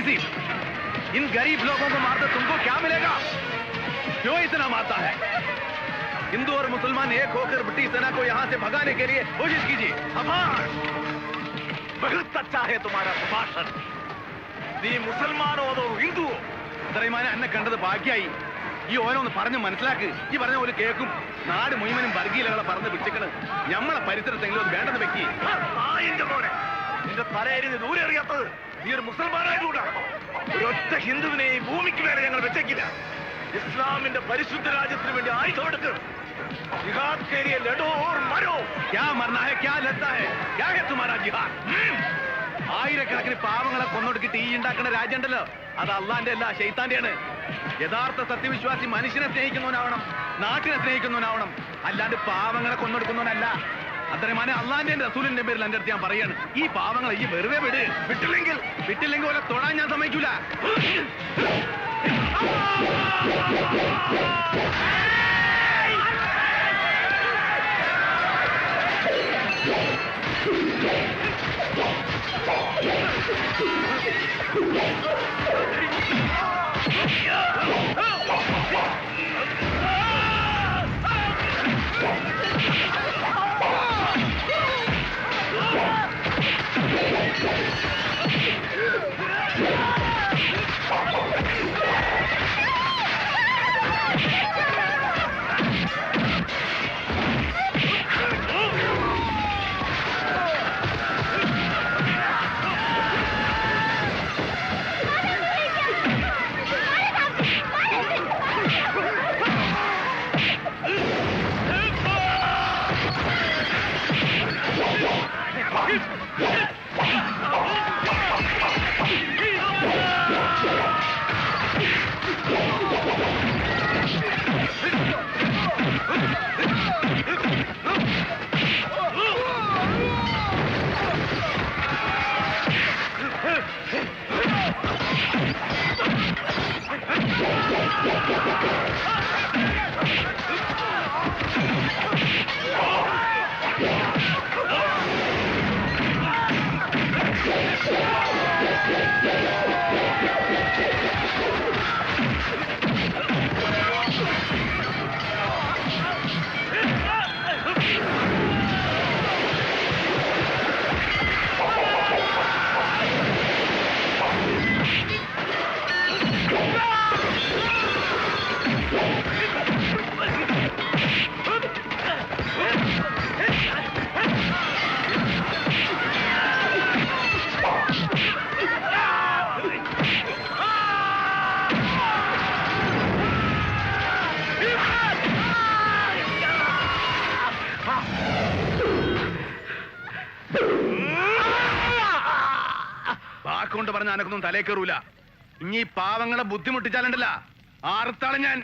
तहजीब। इन गरीब लोगों को मारकर तुमको क्या मिलेगा? क्यों इतना मारता है? हिंदू और मुसलमान एक होकर ब्रिटिश सेना को यहाँ से भगाने के लिए कोशिश कीजिए। बहुत अच्छा है तुम्हारा भाषण। നീ മുസൽമാനോ അതോ ഹിന്ദുവോ? ഇത്രയുമാനെ എന്നെ കണ്ടത് ഭാഗ്യായി. ഈ ഓരോന്ന് പറഞ്ഞ് മനസ്സിലാക്ക്. ഈ പറഞ്ഞ പോലെ കേൾക്കും. നാട് മുഴുവനും വർഗീയതകളെ പറഞ്ഞ് പിടിച്ചേക്കണ്. ഞമ്മളെ പരിസരത്തെങ്കിലും അത് വേണ്ടെന്ന് വെക്കി. നിന്റെ തലയരിഞ്ഞ് ദൂരെ അറിയാത്തത് നീ ഒരു മുസൽമാനായതുകൂടാ. ഒരൊറ്റ ഹിന്ദുവിനെ ഈ ഭൂമിക്ക് മേലെ ഞങ്ങൾ വെച്ചേക്കില്ല. ഇസ്ലാമിന്റെ പരിശുദ്ധ രാജ്യത്തിന് വേണ്ടി ആയുധമെടുക്ക്. जिहाद के लिए लड़ो और मरो. क्या मरना है, क्या लड़ना है, क्या है तुम्हारा जिहाद? ആയിരക്കണക്കിന് പാവങ്ങളെ കൊന്നൊടുക്കി തീ ഉണ്ടാക്കുന്ന രാജ്യമുണ്ടല്ലോ, അത് അള്ളാന്റെ അല്ല ശൈത്താന്റെയാണ്. യഥാർത്ഥ സത്യവിശ്വാസി മനുഷ്യനെ സ്നേഹിക്കുന്നവനാവണം, നാട്ടിനെ സ്നേഹിക്കുന്നവനാവണം, അല്ലാണ്ട് പാവങ്ങളെ കൊന്നൊടുക്കുന്നവനല്ല. അത്രമാനെ അള്ളാന്റെ റസൂലിന്റെ പേരിൽ എന്റെ അടുത്ത് ഞാൻ പറയാണ്, ഈ പാവങ്ങളെ ഈ വെറുതെ വിട്ടില്ലെങ്കിൽ ഓലെ തൊടാൻ ഞാൻ സമ്മതിക്കൂല. വാക്കുകൊണ്ട് പറഞ്ഞ അനക്കൊന്നും തലേ കയറൂല. ഇനി പാവങ്ങളെ ബുദ്ധിമുട്ടിച്ചാലുണ്ടല്ല, ആർത്താളെ ഞാൻ.